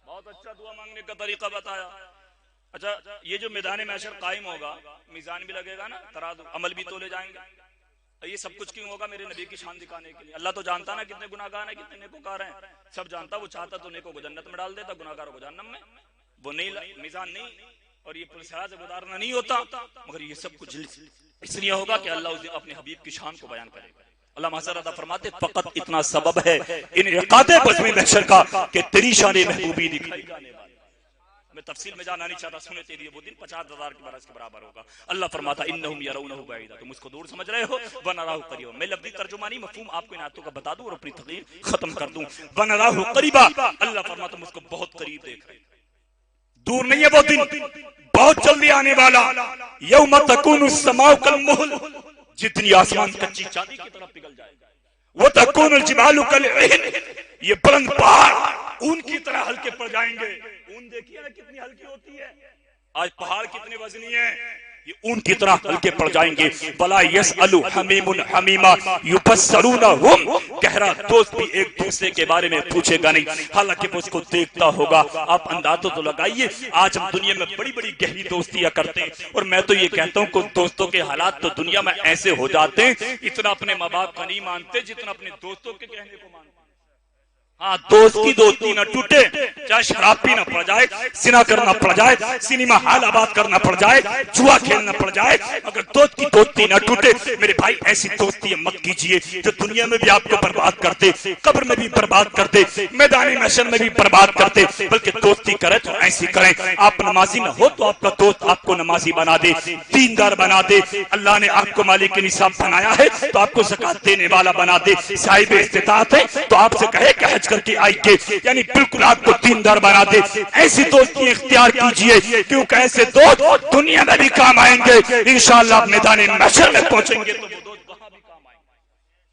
بہت اچھا دعا مانگنے کا طریقہ بتایا. اچھا یہ جو میدان محشر قائم ہوگا، میزان بھی لگے گا نا، ترازو، عمل بھی تولے جائیں گے. یہ سب کچھ کیوں ہوگا؟ میرے نبی کی شان دکھانے کے لیے. اللہ تو جانتا نا کتنے گناہگار ہیں کتنے نیکوکار ہیں، سب جانتا. وہ چاہتا تو نیکوں کو جنت میں ڈال دیتا، گناہگاروں کو جہنم میں. وہ نہیں، میزان نہیں، اور یہ پلسرا سے گزارنا نہیں ہوتا. مگر یہ سب کچھ اس لیے ہوگا کہ اللہ اس دن اپنے حبیب کی شان کو بیان کرے گا. اللہ محضر عطا فرماتے فقط اتنا سبب ہے انعقاد بزم محشر کا کہ تیری شان محبوبی دکھائی جانے والی. میں تفصیل میں جانا نہیں چاہتا، سنتے لیے وہ دن 50,000 کے برس کے برابر ہوگا. اللہ فرماتا انہم یرونہ بعیدا، تم اس کو دور سمجھ رہے ہو، ونراہ قریبا. میں لفظی ترجمہ نہیں، مفہوم آپ کو ان آیتوں کا بتا دوں اور اپنی تقریر ختم کر دوں. ونراہ قریبا، اللہ فرماتا تم اس کو بہت قریب دیکھ رہے ہیں، دور نہیں ہے وہ دن، بہت جلدی آنے والا. یوم تکون السماء کالمہل، جتنی آسمان کچی چاندی کی طرف پگھل جائے گا. وتکون الجبال کالعہن، یہ بلند پہاڑ اون کی طرح ہلکے پڑ جائیں گے. اون دیکھیے نا کتنی ہلکی ہوتی ہے، آج پہاڑ کتنے وزنی ہیں، یہ اون کی طرح ہلکے پڑ جائیں گے. ولا یسأل حمیم حمیما یبصرونہم، گہرا دوست بھی ایک دوسرے کے بارے میں پوچھے گا نہیں، حالانکہ وہ اس کو دیکھتا ہوگا. آپ اندازہ تو لگائیے، آج ہم دنیا میں بڑی بڑی گہری دوستیاں کرتے ہیں، اور میں تو یہ کہتا ہوں کہ دوستوں کے حالات تو دنیا میں ایسے ہو جاتے ہیں اتنا اپنے ماں باپ کا نہیں مانتے جتنا اپنے دوستوں کے کہنے کو مانتے. ہاں، دوست کی دوستی نہ ٹوٹے، چاہے شراب پینا پڑ جائے، زنا کرنا پڑ جائے، سینما ہال آباد کرنا پڑ جائے، جوا کھیلنا پڑ جائے، اگر دوست کی دوستی نہ ٹوٹے. میرے بھائی ایسی دوستی مت کیجئے جو دنیا میں بھی آپ کو برباد کرتے، قبر میں بھی برباد کرتے، میدان محشر میں بھی برباد کرتے. بلکہ دوستی کرے تو ایسی کریں، آپ نمازی نہ ہو تو آپ کا دوست آپ کو نمازی بنا دے، دیندار بنا دے. اللہ نے آپ کو مالک نصاب بنایا ہے تو آپ کو زکات دینے والا بنا دے. صاحب استطاعت ہے تو آپ سے کہے کہ حج کر کے آئیے، یعنی بالکل آپ کو دیندار بنا دے. ایسی دوستی اختیار کیجئے، کیونکہ ایسے دوست دنیا میں بھی کام آئیں گے، انشاءاللہ میدان محشر میں پہنچیں گے تو وہ دوست وہاں بھی کام آئیں گے.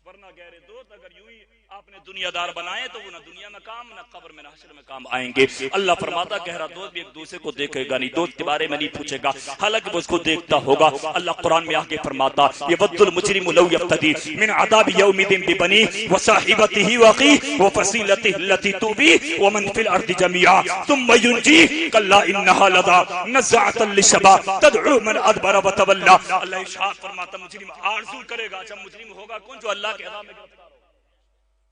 ورنہ گہرے دوست اگر یوں ہی آپ نے دنیا دار بنائے تو وہ نہ دنیا میں کام نہ قبر میں نہ حشر میں کام آئیں گے. اللہ فرماتا گہرا دوست بھی ایک دوسرے کو دیکھے گا نہیں, دوست کے بارے میں نہیں پوچھے گا, حالانکہ وہ اس کو دیکھتا ہوگا. اللہ قرآن میں آگے فرماتا یود المجرم لو یفتدی من عذاب یومئذ ببنیہ وصاحبتہ واخیہ وفصیلتہ التی تؤویہ ومن فی الارض جميعا ثم ينجیہ کلا انہا لظی نزاعۃ للشوی تدعو من ادبر وتولی. اللہ ارشاد فرماتا مجرم آرزو کرے گا. اچھا مجرم ہوگا کون؟ جو اللہ کے عذاب میں گرفتار ہو,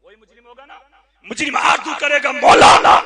وہی مجرم ہوگا نا. مجرم آرزو کرے گا مولانا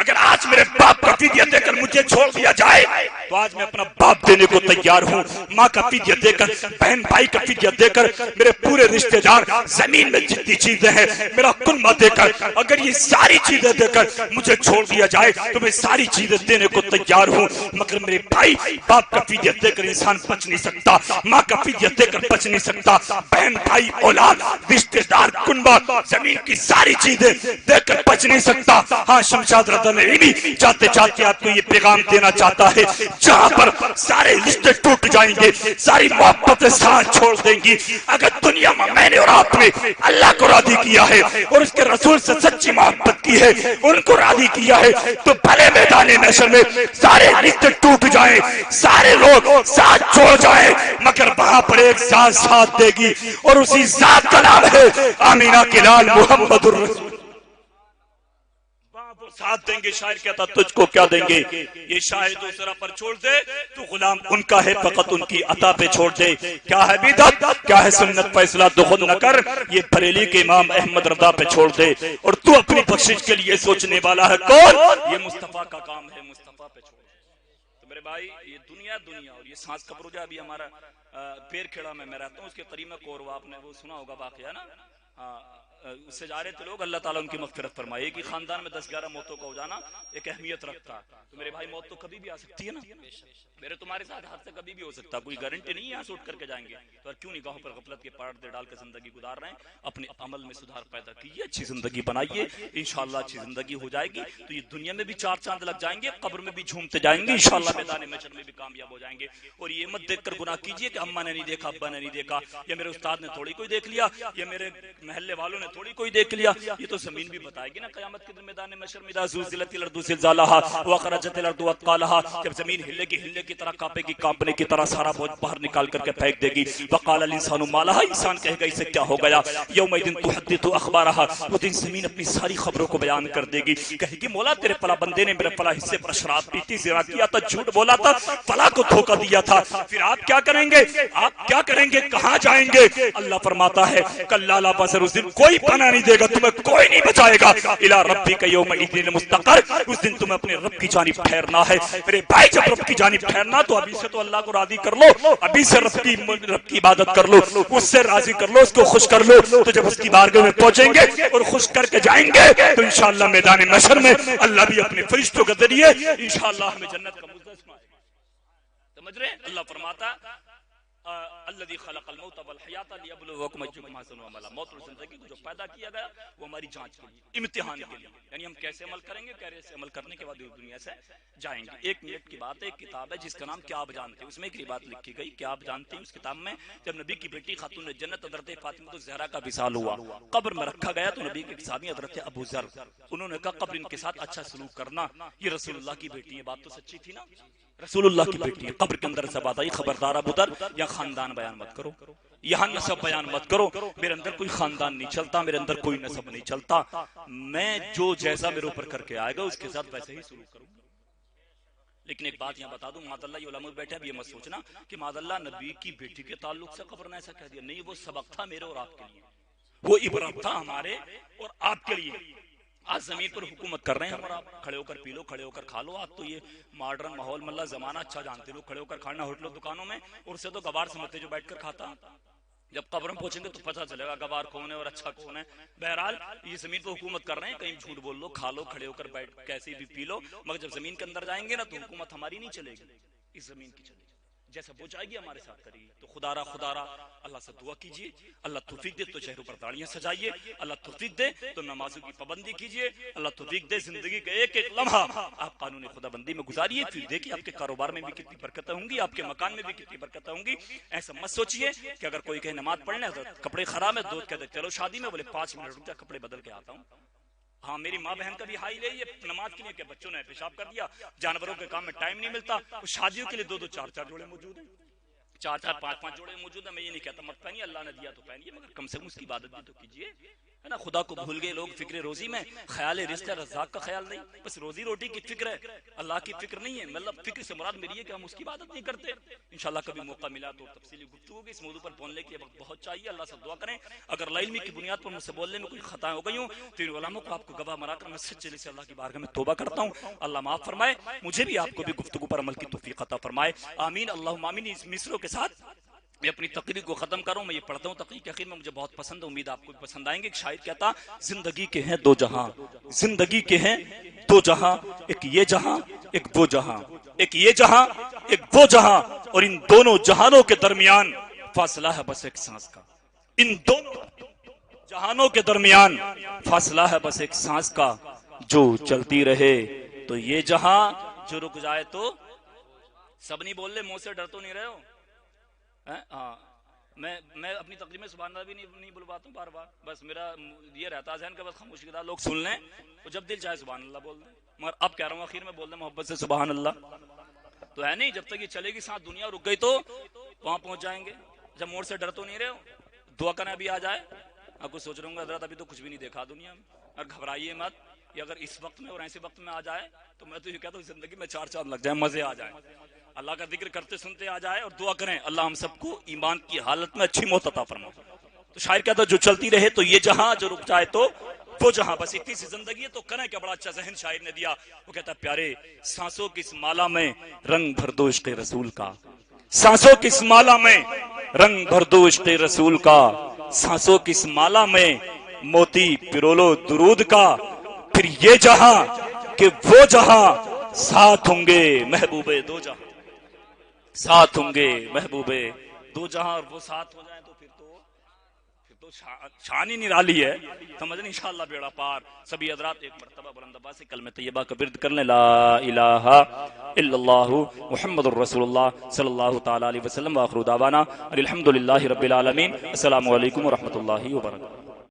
اگر آج میرے باپ کا فدیہ دے کر مجھے چھوڑ دیا جائے تو آج میں اپنا باپ دینے کو تیار ہوں, ماں کا فدیہ دے کر, بہن بھائی کا فدیہ دے کر, میرے پورے رشتہ دار, زمین میں جتنی چیزیں ہیں میرا کنبہ دے کر, اگر یہ ساری چیزیں دے کر مجھے چھوڑ دیا جائے تو میں ساری چیزیں دینے کو تیار ہوں. مگر میرے بھائی باپ کا فدیہ دے کر انسان بچ نہیں سکتا, ماں کا فدیہ دے کر بچ نہیں سکتا, بہن بھائی اولاد رشتہ دار کنبہ زمین کی ساری چیزیں دے کر بچ نہیں سکتا. ہاں شمشاد رضا علمی چاہتے چاہتے آپ کو یہ پیغام دینا چاہتا ہے, جہاں پر سارے رشتے ٹوٹ جائیں گے, ساری محبتیں ساتھ چھوڑ دیں گی, اگر دنیا میں نے اور آپ نے اللہ کو راضی کیا ہے اور اس کے رسول سے سچی محبت کی ہے, ان کو راضی کیا ہے, تو بھلے میدان محشر میں سارے رشتے ٹوٹ جائیں, سارے لوگ ساتھ چھوڑ جائیں, مگر وہاں پر ایک ذات ساتھ دے گی اور اسی ذات کا نام ہے آمینہ کے لال محمد الرسول. ساتھ دیں گے. شاعر کہتا تجھ کو کیا دیں گے, یہ شاہد دوسرا پر چھوڑ دے تو غلام ان کا ہے فقط ان کی عطا پہ چھوڑ دے. کیا ہے بدعت کیا ہے سنت فیصلہ تو خود نہ کر, یہ بریلی کے امام احمد رضا پہ چھوڑ دے, اور تو اپنی بخشش کے لیے سوچنے والا ہے کون, یہ مصطفیٰ کا کام ہے, مصطفیٰ پہ چھوڑ دے. تو میرے بھائی یہ دنیا اور یہ سانس کا پروجہ ابھی ہمارا پیر کھیڑا میں رہتا ہوں, اس کے قریب میں کوروا, آپ نے وہ سنا ہوگا واقعہ نا, اس سے جا رہے تھے لوگ, اللہ تعالیٰ ان کی مغفرت فرمائے. کہ خاندان میں 10-11 موتوں کا ہو جانا ایک اہمیت رکھتا. تو میرے بھائی موت تو کبھی بھی آ سکتی ہے نا, میرے تمہارے ساتھ حادثہ کبھی بھی ہو سکتا, کوئی گارنٹی نہیں ہے یہاں سے اٹھ کر کے جائیں گے. تو کیوں نگاہوں پر غفلت کے پردے ڈال کے زندگی گزار رہے ہیں, اپنے عمل میں سدھار پیدا کیجیے, اچھی زندگی بنائیے, انشاءاللہ اچھی زندگی ہو جائے گی تو یہ دنیا میں بھی 4 چاند لگ جائیں گے, قبر میں بھی جھومتے جائیں گے, انشاءاللہ میدان محشر میں بھی کامیاب ہو جائیں گے. اور یہ مت دیکھ کر گناہ کیجیے کہ اماں نے نہیں دیکھا, ابا نے نہیں دیکھا, یا میرے استاد نے تھوڑی کوئی دیکھ لیا, یا میرے محلے والوں نے تھوڑی کوئی دیکھ لیا. یہ تو زمین بھی بتائے گی نا قیامت کے دن میدان محشر میں, اذا زلزلت الارض زلزالها واخرجت الارض اثقالها, جب زمین ہلے کی طرح کانپے گی, کانپنے کی طرح سارا بوجھ باہر نکال کر کے پھینک دے گی. وقال الانسان ما لها, انسان کہے گا اسے کیا ہو گیا. یومئذ تحدث اخبارها, وہ دن زمین اپنی ساری خبروں کو بیان کر دے گی, کہے گی مولا تیرے فلاں بندے نے میرے فلاں حصے پر شراب پی تھی, زنا کیا تھا, جھوٹ بولا تھا, فلاں کو دھوکہ دیا تھا, پھر آپ کیا کریں گے, آپ کیا کریں گے, کہاں جائیں گے. اللہ فرماتا ہے کلا لا بصر, اس دن کوئی پناہ نہیں دے گا, تمہیں کوئی نہیں بچائے گا. الی ربک یومئذ المستقر, اس دن تمہیں اپنے رب کی جانب ٹھہرنا ہے. میرے بھائی جب رب کی جانب ٹھہرنا تو ابھی سے تو اللہ کو راضی کر لو, ابھی سے رب کی عبادت کر لو, اس سے راضی کر لو, اس کو خوش کر لو. تو جب اس کی بارگاہ میں پہنچیں گے اور خوش کر کے جائیں گے تو انشاءاللہ میدان محشر میں اللہ بھی اپنے فرشتوں کے ذریعے انشاءاللہ ہمیں جنت کا مزدہ سنائے. سمجھ رہے ہیں؟ اللہ فرماتا الذی خلق الموت والحیات لیبلوکم ایکم احسن عملا, موت اور زندگی کو جو پیدا کیا گیا وہ ہماری جانچ کے لیے, امتحان کے لیے, یعنی ہم کیسے عمل کریں گے, کیسے عمل کرنے کے بعد دنیا سے جائیں گے. 1 منٹ کی بات ہے, ایک کتاب ہے جس کا نام کیا آپ جانتے ہیں, اس میں ایک بات لکھی گئی کیا آپ جانتے ہیں. اس کتاب میں جب نبی کی بیٹی خاتون جنت حضرت فاطمہ الزہرا کا وصال ہوا, قبر میں رکھا گیا, تو نبی کے صحابی حضرت ابو ذر, انہوں نے کہا قبر ان کے ساتھ اچھا سلوک کرنا, یہ رسول اللہ کی بیٹی ہے. بات تو سچی تھی نا, رسول اللہ کی بیٹی ہے. قبر کے اندر سے بات آئی, خبردار ابو ذر یا خاندان بیان مت کرو, یہاں نسب بیان مت کرو, میرے اندر کوئی خاندان نہیں چلتا, میرے اندر کوئی نسب نہیں چلتا, میں جو جیسا میرے اوپر کر کے آئے گا اس کے ساتھ ویسے ہی سلوک کروں. لیکن ایک بات یہاں بتا دوں, معاذ اللہ, یہ علماء بیٹھے اب یہ مت سوچنا کہ معاذ اللہ نبی کی بیٹی کے تعلق سے قبر نے ایسا کہہ دیا, نہیں, وہ سبق تھا میرے اور آپ کے لیے, وہ عبرت تھا ہمارے اور آپ کے لیے. آج زمین پر حکومت کر رہے ہیں ہم اور آپ, کھڑے ہو کر پی لو, کھڑے ہو کر کھا لو. آج تو یہ ماڈرن ماحول ملا زمانہ اچھا جانتے لوگ, کھڑے ہو کر کھانا ہوٹلوں دکانوں میں, اور سے تو گوار سمجھتے جو بیٹھ کر کھاتا. جب قبر میں پہنچیں گے تو پتہ چلے گا گوار کون ہے اور اچھا کون ہے. بہرحال یہ زمین پر حکومت کر رہے ہیں, کہیں جھوٹ بول لو, کھا لو, کھڑے ہو کر بیٹھ کیسے بھی پی لو, مگر جب زمین کے اندر جائیں گے نا تو حکومت ہماری نہیں چلے گی, اس زمین کی چلے گی. جیسا وہ چاہے گی ہمارے ساتھ کرے گی. تو خدا را اللہ سے دعا کیجئے, اللہ توفیق دے تو چہروں پر داڑیاں سجائیے, اللہ توفیق دے تو نمازوں کی پابندی کیجئے, اللہ توفیق دے زندگی کا ایک ایک لمحہ آپ قانون خدا بندی میں گزاریے. پھر دیکھیے آپ کے کاروبار میں بھی کتنی برکتیں ہوں گی, آپ کے مکان میں بھی کتنی برکتیں ہوں گی. ایسا مت سوچئے کہ اگر کوئی کہے نماز پڑھنے کپڑے خراب ہے, دوست کہتے چلو شادی میں, بولے 5 منٹ رک جا کپڑے بدل کے آتا ہوں. ہاں میری ماں بہن کا بھی ہائی لے, یہ نماز کے لیے کہ بچوں نے پیشاب کر دیا, جانوروں کے کام میں ٹائم نہیں ملتا, شادیوں کے لیے 2-2 4-4 جوڑے موجود ہیں, 4-4 5-5 جوڑے موجود ہیں. میں یہ نہیں کہتا مت پہنیے, اللہ نے دیا تو پہنیے, مگر کم سے کم اس کی عبادت بھی تو کیجیے, ہے نا. خدا کو بھول گئے لوگ فکر روزی میں, خیال رزق رزاق کا خیال نہیں, بس روزی روٹی کی فکر ہے, اللہ کی فکر نہیں ہے. مطلب فکر سے مراد میری ہے کہ ہم اس کی عبادت نہیں کرتے. انشاءاللہ کبھی موقع ملا تو تفصیلی گفتگو ہوگی اس موضوع پر. بولنے کے وقت بہت چاہیے, اللہ سے دعا کریں. اگر لا علمی کی بنیاد پر مجھ سے بولنے میں کوئی خطا ہو گئی ہوں تو ان علماء کو آپ کو گواہ بنا کر میں سچے دل سے اللہ کی بارگاہ میں توبہ کرتا ہوں. اللہ معاف فرمائے, مجھے بھی آپ کو بھی گفتگو پر عمل کی توفیق عطا فرمائے. آمین اللہم آمین. اس مصروں کے ساتھ میں اپنی تقریر کو ختم کروں. میں یہ پڑھتا ہوں تقریر کے آخر میں, مجھے بہت پسند ہے, امید آپ کو بھی پسند آئیں گے. ایک شاعر کہتا, زندگی کے ہیں 2 جہاں, زندگی کے ہیں 2 جہاں, ایک یہ جہاں ایک وہ جہاں, ایک یہ جہاں ایک وہ جہاں, اور ان دونوں جہانوں کے درمیان فاصلہ ہے بس ایک سانس کا. ان دونوں جہانوں کے درمیان فاصلہ ہے بس ایک سانس کا, جو چلتی رہے تو یہ جہاں, جو رک جائے تو. سب نہیں بول رہے, منہ سے ڈر تو نہیں رہے ہو. ہاں میں اپنی تقریر میں سبحان اللہ بھی نہیں بلواتا ہوں بار بار, بس میرا یہ رہتا ہے ذہن کا, بس خاموشی کے ساتھ لوگ سن لیں تو جب دل چاہے سبحان اللہ بول دیں. مگر اب کہہ رہا ہوں آخر میں بول دیں محبت سے سبحان اللہ, تو ہے نہیں. جب تک یہ چلے گی ساتھ دنیا رک گئی تو وہاں پہنچ جائیں گے. جب موڑ سے ڈر تو نہیں رہے ہو, دعا کرنا ابھی آ جائے. آپ کو سوچ رہا ہوں گا حضرت ابھی تو کچھ بھی نہیں دیکھا دنیا میں, اور گھبرائیے مت. یہ اگر اس وقت میں اور ایسے وقت میں آ جائے تو میں تو یہ کہتا ہوں زندگی میں 4 چاند لگ جائے, مزے آ جائیں, اللہ کا ذکر کرتے سنتے آ جائے. اور دعا کریں اللہ ہم سب کو ایمان کی حالت میں اچھی موت عطا فرمائے. تو شاعر کہتا جو چلتی رہے تو یہ جہاں, جو رک جائے تو وہ جہاں, بس اتنی سی زندگی ہے. تو کریں کیا, بڑا اچھا ذہن شاعر نے دیا. وہ کہتا پیارے سانسوں کی اس مالا میں رنگ بھر دو عشق رسول کا, سانسوں کی اس مالا میں رنگ بھر دو عشق رسول کا, سانسوں کی اس مالا میں موتی پرولو درود کا. پھر یہ جہاں کہ وہ جہاں ساتھ ہوں گے محبوبے 2 جہاں, ساتھ ہوں گے محبوبے 2 جہاں, اور وہ ساتھ ہو جائیں تو پھر تو شان ہی نرالی ہے. سمجھیں انشاءاللہ بیڑا پار. سبھی حضرات ایک مرتبہ بلند آواز سے کلمہ طیبہ کا ورد کر لیں, لا الہ الا اللہ محمد الرسول اللہ صلی اللہ تعالی علیہ وسلم. وآخر دعوانا الحمدللہ رب العالمین. السلام علیکم ورحمۃ اللہ وبرکاتہ.